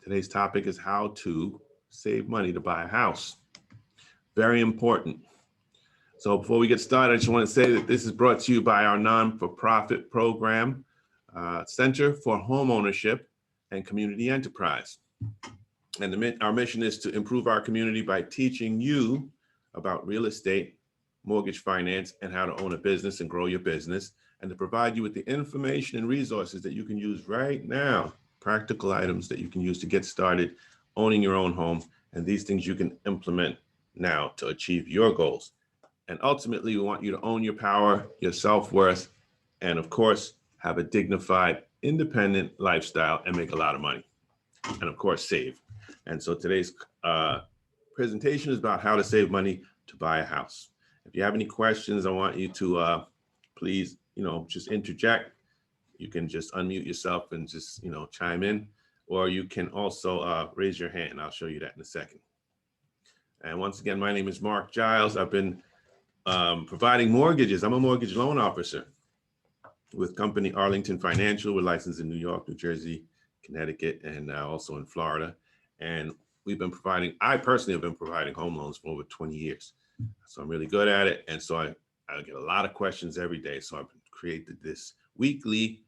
Today's topic is how to save money to buy a house. Very important. So before we get started, I just want to say that this is brought to you by our non-for-profit program, Center for Home Ownership and Community Enterprise. And our mission is to improve our community by teaching you about real estate, mortgage finance, and how to own a business and grow your business, and to provide you with the information and resources that you can use right now, practical items that you can use to get started owning your own home, and these things you can implement now to achieve your goals. And ultimately, we want you to own your power, your self-worth, and of course, have a dignified, independent lifestyle and make a lot of money. And of course, save. And so today's presentation is about how to save money to buy a house. If you have any questions, I want you to please, just interject. You can just unmute yourself and just, chime in, or you can also raise your hand. I'll show you that in a second. And once again, my name is Mark Giles. I've been providing mortgages. I'm a mortgage loan officer with company Arlington Financial. We're licensed in New York, New Jersey, Connecticut, and also in Florida. And I personally have been providing home loans for over 20 years. So I'm really good at it. And so I get a lot of questions every day. So I've created this weekly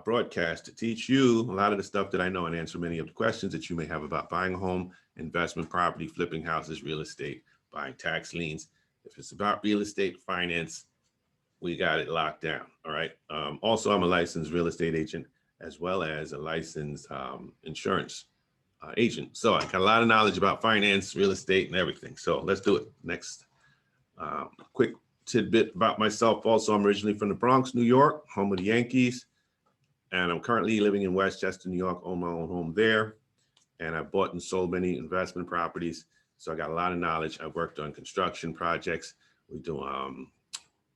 broadcast to teach you a lot of the stuff that I know and answer many of the questions that you may have about buying a home, investment property, flipping houses, real estate, buying tax liens. If it's about real estate finance, we got it locked down. All right. Also, I'm a licensed real estate agent as well as a licensed insurance agent. So I got a lot of knowledge about finance, real estate, and everything. So let's do it. Next, quick tidbit about myself. Also, I'm originally from the Bronx, New York, home of the Yankees. And I'm currently living in Westchester, New York, own my own home there. And I've bought and sold many investment properties. So I got a lot of knowledge. I've worked on construction projects. We do,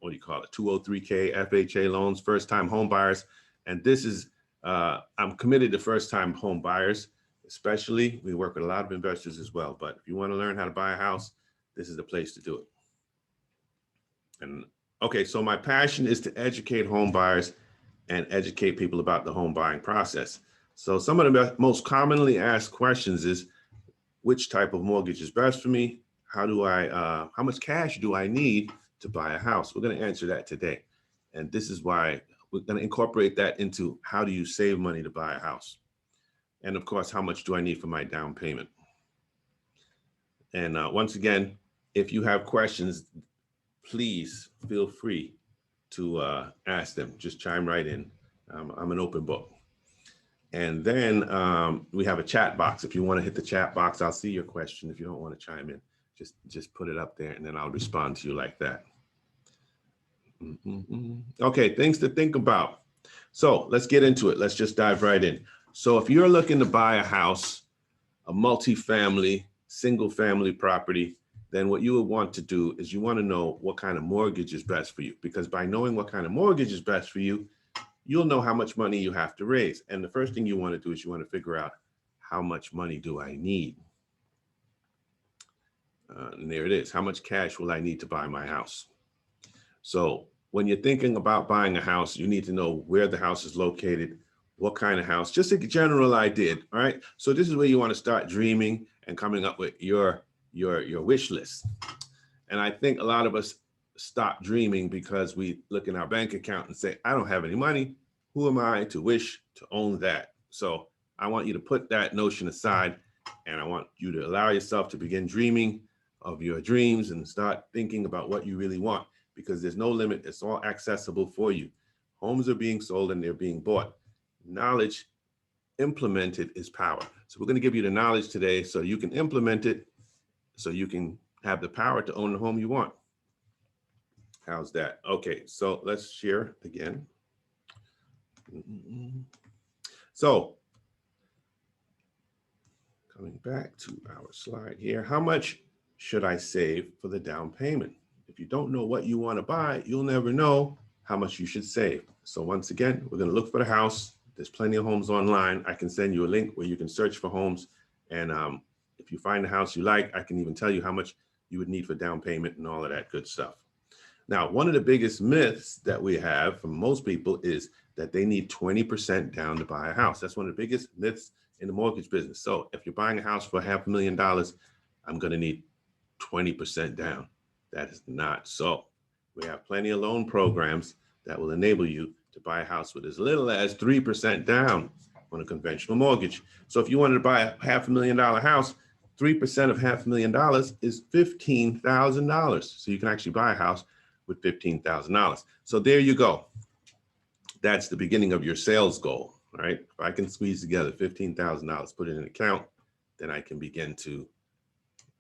203K FHA loans, first-time home buyers. And this is, I'm committed to first-time home buyers, especially. We work with a lot of investors as well. But if you want to learn how to buy a house, this is the place to do it. And okay, so my passion is to educate home buyers and educate people about the home buying process. So some of the most commonly asked questions is, which type of mortgage is best for me? How much cash do I need to buy a house? We're going to answer that today. And this is why we're going to incorporate that into how do you save money to buy a house? And of course, how much do I need for my down payment? And once again, if you have questions, please feel free to ask them. Just chime right in. I'm an open book. And then we have a chat box. If you want to hit the chat box, I'll see your question. If you don't want to chime in, just put it up there and then I'll respond to you like that. Okay, things to think about. So let's get into it. Let's just dive right in. So if you're looking to buy a house, a multifamily, single family property, then what you would want to do is you want to know what kind of mortgage is best for you, because by knowing what kind of mortgage is best for you, you'll know how much money you have to raise. And the first thing you want to do is you want to figure out, how much money do I need? And there it is. How much cash will I need to buy my house? So when you're thinking about buying a house, you need to know where the house is located, what kind of house, just a general idea. All right. So this is where you want to start dreaming and coming up with your wish list. And I think a lot of us stop dreaming because we look in our bank account and say, I don't have any money. Who am I to wish to own that? So I want you to put that notion aside, and I want you to allow yourself to begin dreaming of your dreams and start thinking about what you really want, because there's no limit. It's all accessible for you. Homes are being sold and they're being bought. Knowledge implemented is power. So we're going to give you the knowledge today so you can implement it, so you can have the power to own the home you want. How's that? Okay, so let's share again. So coming back to our slide here, how much should I save for the down payment? If you don't know what you want to buy, you'll never know how much you should save. So once again, we're going to look for the house. There's plenty of homes online. I can send you a link where you can search for homes. And if you find a house you like, I can even tell you how much you would need for down payment and all of that good stuff. Now, one of the biggest myths that we have from most people is that they need 20% down to buy a house. That's one of the biggest myths in the mortgage business. So if you're buying a house for $500,000, I'm going to need 20% down. That is not so. We have plenty of loan programs that will enable you to buy a house with as little as 3% down on a conventional mortgage. So if you wanted to buy a $500,000 house, 3% of $500,000 is $15,000. So you can actually buy a house with $15,000. So there you go. That's the beginning of your sales goal, right? If I can squeeze together $15,000, put it in an account, then I can begin to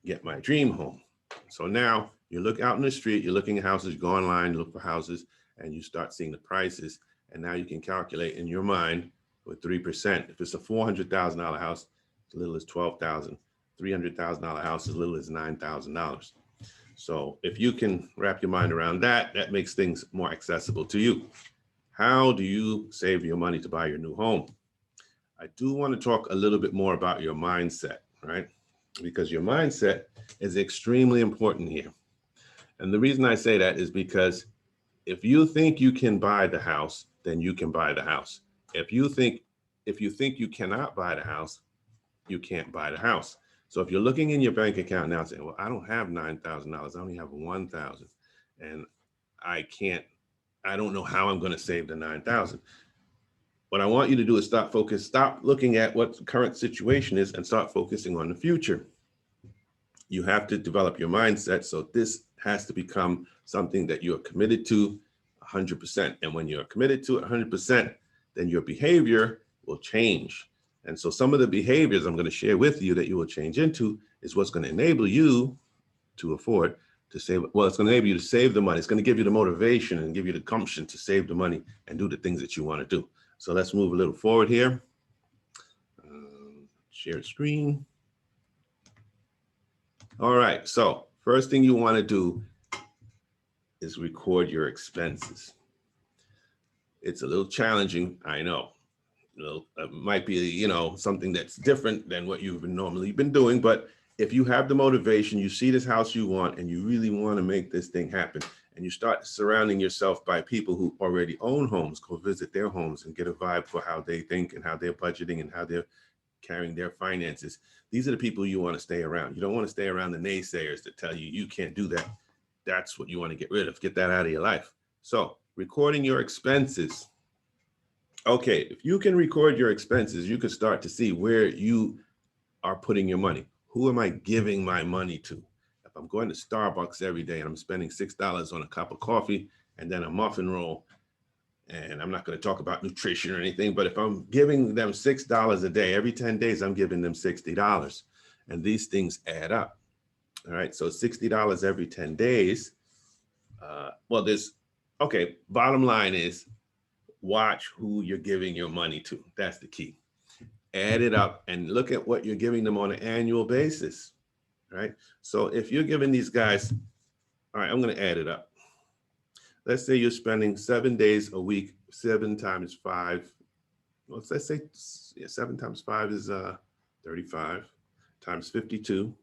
get my dream home. So now you look out in the street, you're looking at houses, you go online, look for houses, and you start seeing the prices. And now you can calculate in your mind with 3%. If it's a $400,000 house, as little as $12,000. $300,000 house, as little as $9,000. So if you can wrap your mind around that, that makes things more accessible to you. How do you save your money to buy your new home? I do want to talk a little bit more about your mindset, right? Because your mindset is extremely important here. And the reason I say that is because if you think you can buy the house, then you can buy the house. If you think you cannot buy the house, you can't buy the house. So if you're looking in your bank account now saying, well, I don't have $9,000, I only have $1,000, and I don't know how I'm going to save the $9,000. What I want you to do is stop looking at what the current situation is and start focusing on the future. You have to develop your mindset. So this has to become something that you're committed to 100%. And when you're committed to it 100%, then your behavior will change. And so some of the behaviors I'm going to share with you that you will change into is what's going to enable you to afford to save. Well, it's going to enable you to save the money. It's going to give you the motivation and give you the gumption to save the money and do the things that you want to do. So let's move a little forward here. Share screen. All right. So first thing you want to do is record your expenses. It's a little challenging, I know. It might be, something that's different than what you've normally been doing. But if you have the motivation, you see this house you want, and you really want to make this thing happen, and you start surrounding yourself by people who already own homes, go visit their homes and get a vibe for how they think and how they're budgeting and how they're carrying their finances. These are the people you want to stay around. You don't want to stay around the naysayers that tell you you can't do that. That's what you want to get rid of. Get that out of your life. So recording your expenses. Okay, if you can record your expenses, you can start to see where you are putting your money. Who am I giving my money to? If I'm going to Starbucks every day and I'm spending $6 on a cup of coffee and then a muffin roll, and I'm not going to talk about nutrition or anything, but if I'm giving them $6 a day, every 10 days, I'm giving them $60. And these things add up. All right, so $60 every 10 days. Bottom line is, watch who you're giving your money to. That's the key. Add it up and look at what you're giving them on an annual basis, right? So if you're giving these guys, all right, I'm going to add it up. Let's say you're spending 7 days a week, 7 times 5. Let's say 7 times 5 is 35 times 52.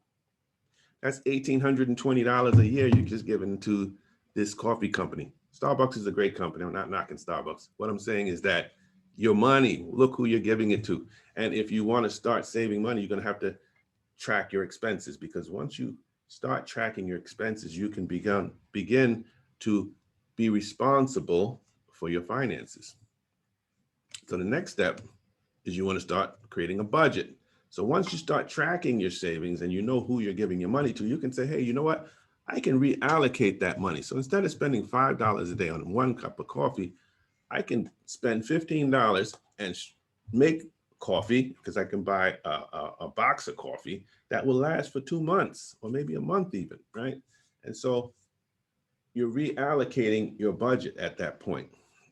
That's $1,820 a year you're just giving to this coffee company. Starbucks is a great company. I'm not knocking Starbucks. What I'm saying is that your money, look who you're giving it to. And if you want to start saving money, you're going to have to track your expenses, because once you start tracking your expenses, you can begin to be responsible for your finances. So the next step is you want to start creating a budget. So once you start tracking your savings and you know who you're giving your money to, you can say, hey, you know what? I can reallocate that money. So instead of spending $5 a day on 1 cup of coffee, I can spend $15 and make coffee, because I can buy a box of coffee that will last for 2 months or maybe a month even, right? And so you're reallocating your budget at that point,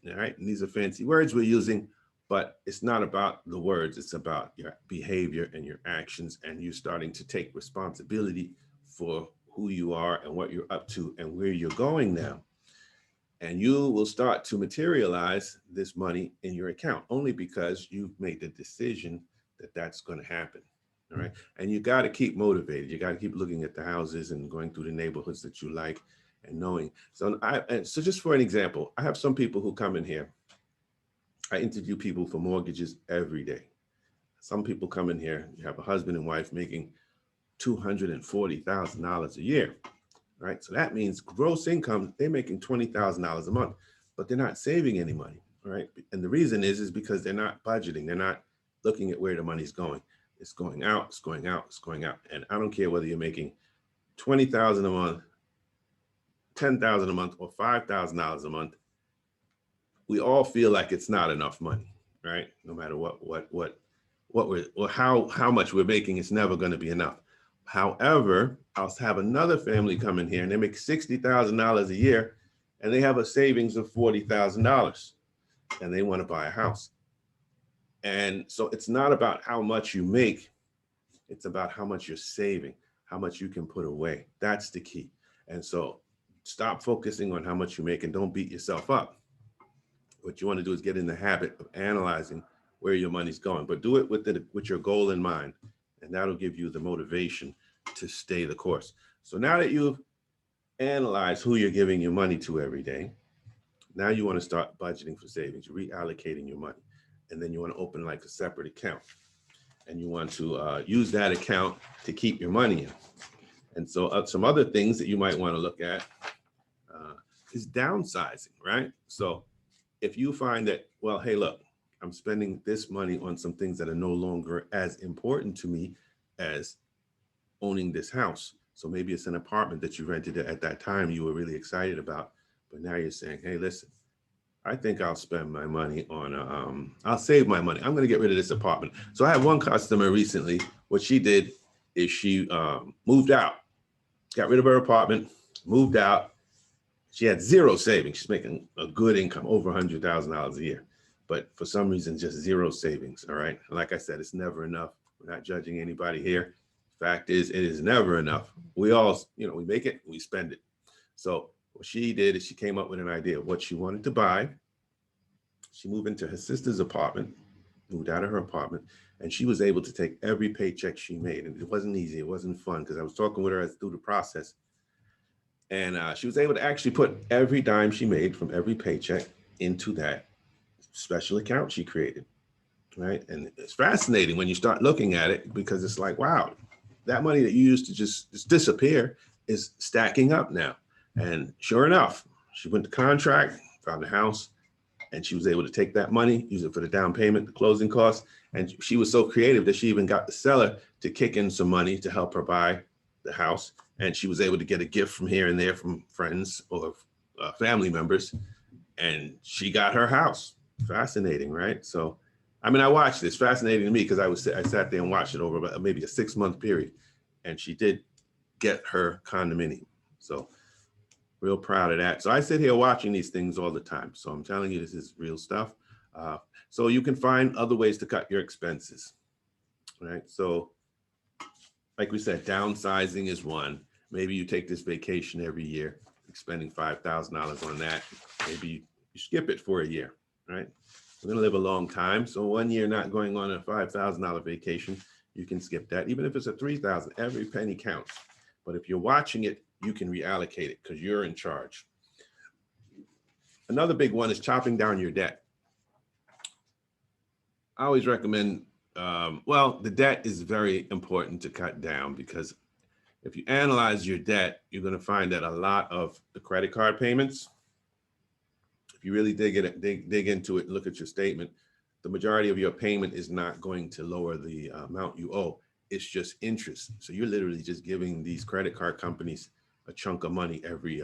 all right? And these are fancy words we're using, but it's not about the words. It's about your behavior and your actions, and you starting to take responsibility for who you are and what you're up to and where you're going now. And you will start to materialize this money in your account only because you've made the decision that that's going to happen. All right. And you got to keep motivated. You got to keep looking at the houses and going through the neighborhoods that you like and knowing. So just for an example, I have some people who come in here. I interview people for mortgages every day. Some people come in here, you have a husband and wife making $240,000 a year, right? So that means gross income, they're making $20,000 a month, but they're not saving any money, right? And the reason is because they're not budgeting. They're not looking at where the money's going. It's going out, it's going out, it's going out. And I don't care whether you're making $20,000 a month, $10,000 a month, or $5,000 a month. We all feel like it's not enough money, right? No matter how much we're making, it's never going to be enough. However, I'll have another family come in here and they make $60,000 a year and they have a savings of $40,000 and they want to buy a house. And so it's not about how much you make, it's about how much you're saving, how much you can put away. That's the key. And so stop focusing on how much you make and don't beat yourself up. What you want to do is get in the habit of analyzing where your money's going, but do it with your goal in mind, and that'll give you the motivation to stay the course. So now that you've analyzed who you're giving your money to every day, now you want to start budgeting for savings, reallocating your money, and then you want to open like a separate account, and you want to use that account to keep your money in. And so some other things that you might want to look at is downsizing, right? So if you find that, well, hey, look, I'm spending this money on some things that are no longer as important to me as owning this house. So maybe it's an apartment that you rented at that time you were really excited about, but now you're saying, hey, listen, I think I'll spend my money on, I'll save my money. I'm going to get rid of this apartment. So I had one customer recently, what she did is she moved out, got rid of her apartment, moved out. She had zero savings. She's making a good income, over $100,000 a year, but for some reason, just zero savings, all right? And like I said, it's never enough. We're not judging anybody here. Fact is, it is never enough. We all, we make it, we spend it. So what she did is she came up with an idea of what she wanted to buy. She moved into her sister's apartment, moved out of her apartment, and she was able to take every paycheck she made. And it wasn't easy, it wasn't fun, because I was talking with her through the process. And she was able to actually put every dime she made from every paycheck into that special account she created, right? And it's fascinating when you start looking at it, because it's like, wow, that money that you used to just disappear is stacking up now. And sure enough, she went to contract, found a house, and she was able to take that money, use it for the down payment, the closing costs. And she was so creative that she even got the seller to kick in some money to help her buy the house. And she was able to get a gift from here and there from friends or family members. And she got her house. Fascinating, right? So, I mean, I watched this, fascinating to me, because I sat there and watched it over about maybe a 6-month period. And she did get her condominium. So real proud of that. So I sit here watching these things all the time. So I'm telling you, this is real stuff. So you can find other ways to cut your expenses, right? So like we said, downsizing is one. Maybe you take this vacation every year, spending $5,000 on that. Maybe you skip it for a year, right? We're gonna live a long time. So 1 year not going on a $5,000 vacation, you can skip that. Even if it's a $3,000, every penny counts. But if you're watching it, you can reallocate it because you're in charge. Another big one is chopping down your debt. I always recommend, well, the debt is very important to cut down, because if you analyze your debt, you're going to find that a lot of the credit card payments, if you really dig into it, look at your statement, the majority of your payment is not going to lower the amount you owe. It's just interest. So you're literally just giving these credit card companies a chunk of money every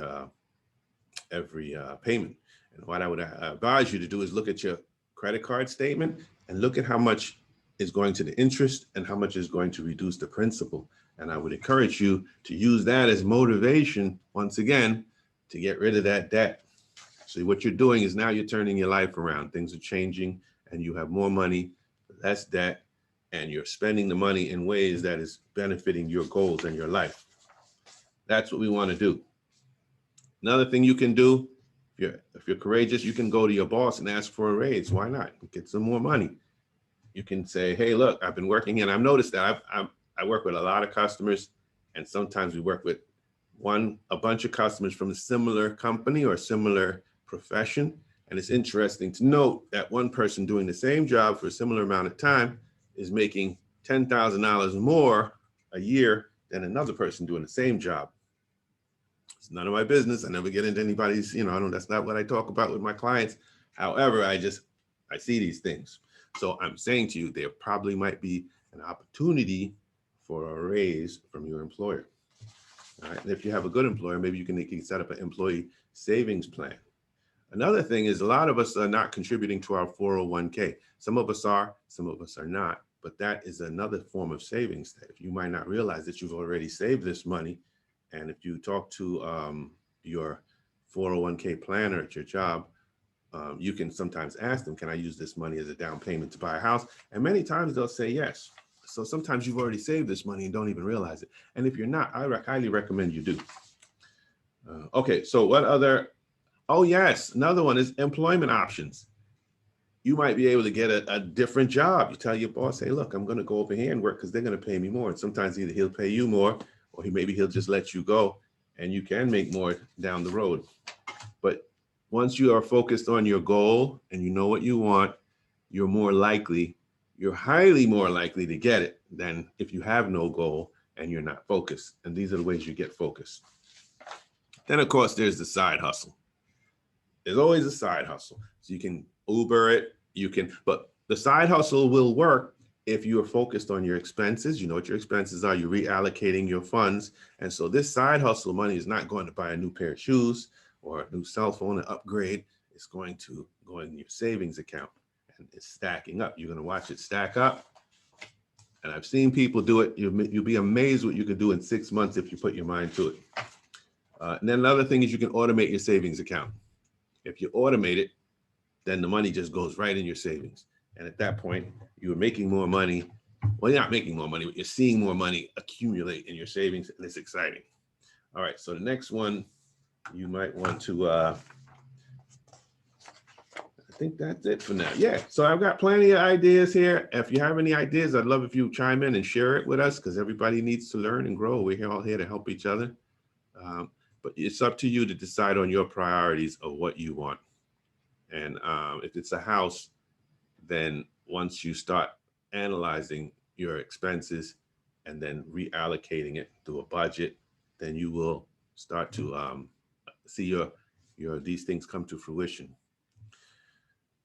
payment. And what I would advise you to do is look at your credit card statement and look at how much is going to the interest and how much is going to reduce the principal. And I would encourage you to use that as motivation, once again, to get rid of that debt. So what you're doing is now you're turning your life around. Things are changing and you have more money, less debt, and you're spending the money in ways that is benefiting your goals and your life. That's what we want to do. Another thing you can do, if you're courageous, you can go to your boss and ask for a raise. Why not? Get some more money. You can say, hey, look, I've been working, and I've noticed that I work with a lot of customers, and sometimes we work with a bunch of customers from a similar company or similar profession. And it's interesting to note that one person doing the same job for a similar amount of time is making $10,000 more a year than another person doing the same job. It's none of my business. I never get into anybody's, that's not what I talk about with my clients. However, I see these things. So I'm saying to you, there probably might be an opportunity for a raise from your employer. All right. And if you have a good employer, maybe you can set up an employee savings plan. Another thing is a lot of us are not contributing to our 401k. Some of us are, some of us are not. But that is another form of savings that you might not realize that you've already saved this money. And if you talk to your 401k planner at your job, you can sometimes ask them, can I use this money as a down payment to buy a house? And many times they'll say yes. So sometimes you've already saved this money and don't even realize it. And if you're not, I highly recommend you do. Okay, so what other? Oh yes, another one is employment options. You might be able to get a different job. You tell your boss, hey, look, I'm going to go over here and work because they're going to pay me more. And sometimes either he'll pay you more or maybe he'll just let you go and you can make more down the road. But once you are focused on your goal and you know what you want, you're highly more likely to get it than if you have no goal and you're not focused. And these are the ways you get focused. Then, of course, there's the side hustle. There's always a side hustle. So you can Uber it, but the side hustle will work if you are focused on your expenses. You know what your expenses are, you're reallocating your funds. And so this side hustle money is not going to buy a new pair of shoes or a new cell phone, an upgrade. It's going to go in your savings account and it's stacking up. You're going to watch it stack up. And I've seen people do it. You'll be amazed what you can do in 6 months if you put your mind to it. And then another thing is you can automate your savings account. If you automate it, then the money just goes right in your savings. And at that point, you are making more money. Well, you're not making more money, but you're seeing more money accumulate in your savings, and it's exciting. All right, so the next one, you might want to, I think that's it for now. Yeah, so I've got plenty of ideas here. If you have any ideas, I'd love if you chime in and share it with us because everybody needs to learn and grow. We're all here to help each other. But it's up to you to decide on your priorities of what you want. And if it's a house, then once you start analyzing your expenses and then reallocating it through a budget, then you will start to see these things come to fruition.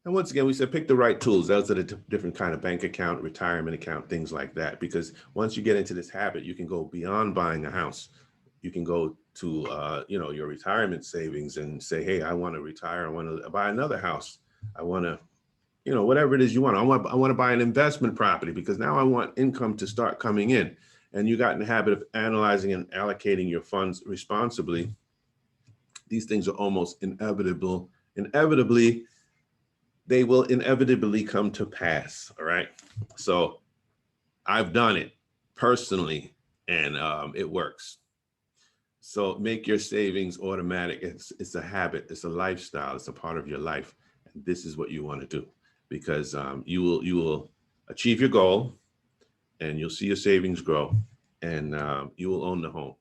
And once again, we said pick the right tools. Those are the different kind of bank account, retirement account, things like that. Because once you get into this habit, you can go beyond buying a house. You can go to your retirement savings and say, hey, I want to retire. I want to buy another house. I want to, whatever it is you want. I want to buy an investment property because now I want income to start coming in. And you got in the habit of analyzing and allocating your funds responsibly. These things are almost inevitable. They will inevitably come to pass. All right. So I've done it personally and it works. So make your savings automatic. It's a habit. It's a lifestyle. It's a part of your life. And this is what you want to do because you will achieve your goal and you'll see your savings grow and you will own the home.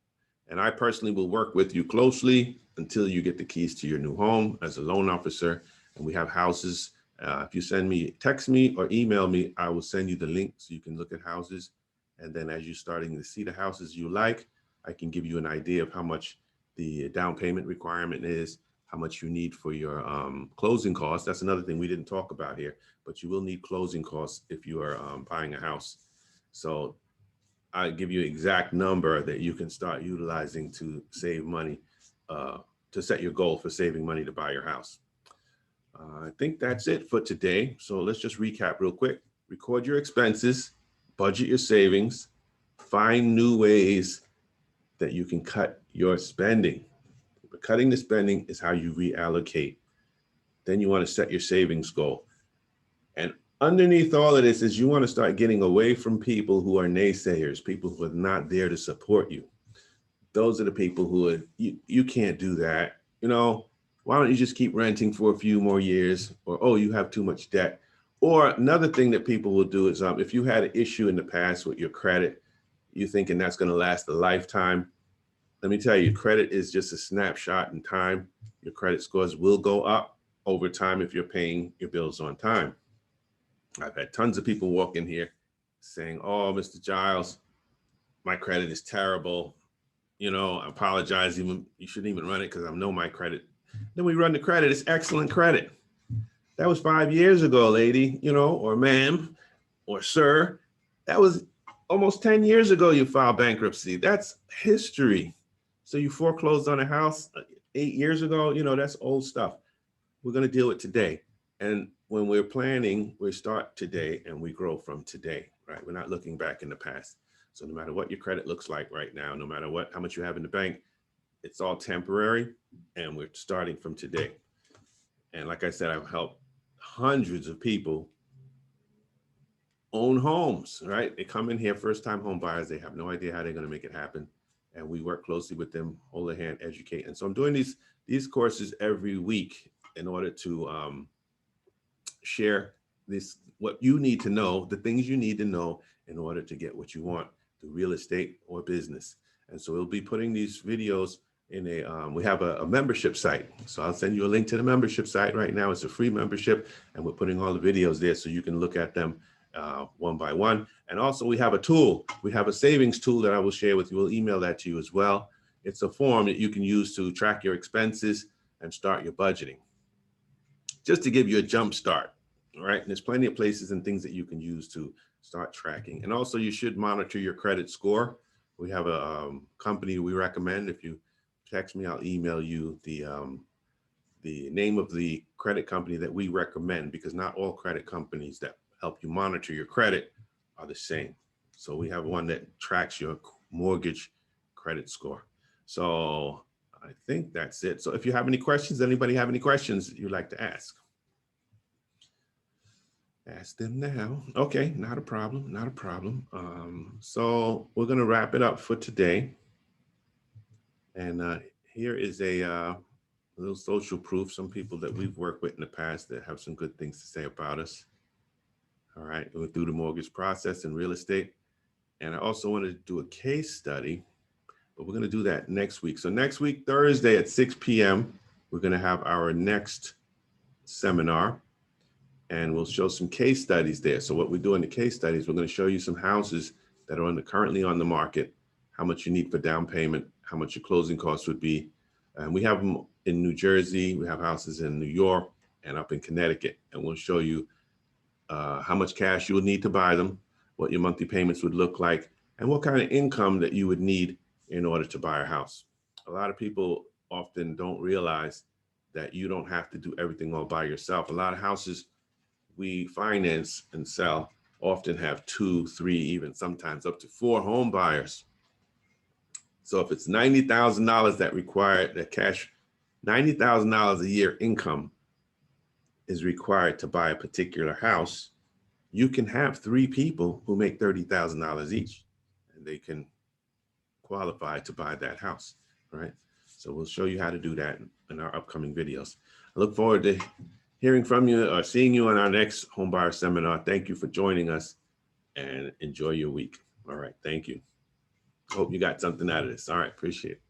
And I personally will work with you closely until you get the keys to your new home as a loan officer. And we have houses. If you text me or email me, I will send you the link so you can look at houses. And then as you're starting to see the houses you like, I can give you an idea of how much the down payment requirement is, how much you need for your closing costs. That's another thing we didn't talk about here, but you will need closing costs if you are buying a house. So I give you an exact number that you can start utilizing to save money, to set your goal for saving money to buy your house. I think that's it for today. So let's just recap real quick. Record your expenses, budget your savings, find new ways that you can cut your spending. But cutting the spending is how you reallocate. Then you want to set your savings goal. And underneath all of this is you want to start getting away from people who are naysayers, people who are not there to support you. Those are the people who you can't do that. Why don't you just keep renting for a few more years? Or, oh, you have too much debt. Or another thing that people will do is if you had an issue in the past with your credit, you're thinking that's going to last a lifetime. let me tell you, credit is just a snapshot in time. Your credit scores will go up over time if you're paying your bills on time. I've had tons of people walk in here saying, oh, Mr. Giles, my credit is terrible. You know, I apologize. Even you shouldn't even run it because I know my credit. Then we run the credit. It's excellent credit. That was 5 years ago, lady, you know, or ma'am, or sir. That was almost 10 years ago you filed bankruptcy. That's history. So you foreclosed on a house 8 years ago, you know, that's old stuff. We're going to deal with today. And when we're planning, we start today and we grow from today, right? We're not looking back in the past. So no matter what your credit looks like right now, no matter how much you have in the bank, it's all temporary and we're starting from today. And like I said, I've helped hundreds of people own homes, right? They come in here, first-time home buyers. They have no idea how they're going to make it happen. And we work closely with them, hold their hand, educate. And so I'm doing these courses every week in order to share what you need to know, the things you need to know in order to get what you want through real estate or business. And so we'll be putting these videos in we have a membership site. So I'll send you a link to the membership site right now. It's a free membership and we're putting all the videos there so you can look at them one by one. And also we have a tool. We have a savings tool that I will share with you. We'll email that to you as well. It's a form that you can use to track your expenses and start your budgeting, just to give you a jump start. All right. And there's plenty of places and things that you can use to start tracking. And also you should monitor your credit score. We have a company we recommend. If you text me, I'll email you the name of the credit company that we recommend, because not all credit companies that help you monitor your credit are the same. So we have one that tracks your mortgage credit score. So I think that's it. So if you have any questions, anybody have any questions you'd like to ask? Ask them now. Okay, not a problem, not a problem. So we're gonna wrap it up for today. And here is a little social proof, some people that we've worked with in the past that have some good things to say about us. All right, we went through the mortgage process in real estate. And I also wanted to do a case study, but we're gonna do that next week. So next week, Thursday at 6 p.m., we're gonna have our next seminar and we'll show some case studies there. So what we do in the case studies, we're gonna show you some houses that are currently on the market, how much you need for down payment, how much your closing costs would be. And we have them in New Jersey, we have houses in New York and up in Connecticut. And we'll show you how much cash you would need to buy them, what your monthly payments would look like, and what kind of income that you would need in order to buy a house. A lot of people often don't realize that you don't have to do everything all by yourself. A lot of houses we finance and sell often have 2, 3, even sometimes up to 4 home buyers. So if it's $90,000 that cash, $90,000 a year income is required to buy a particular house, you can have 3 people who make $30,000 each, and they can qualify to buy that house, right? So we'll show you how to do that in our upcoming videos. I look forward to hearing from you or seeing you on our next homebuyer seminar. Thank you for joining us and enjoy your week. All right, thank you. Hope you got something out of this. All right, appreciate it.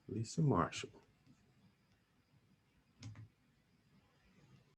Lisa Marshall.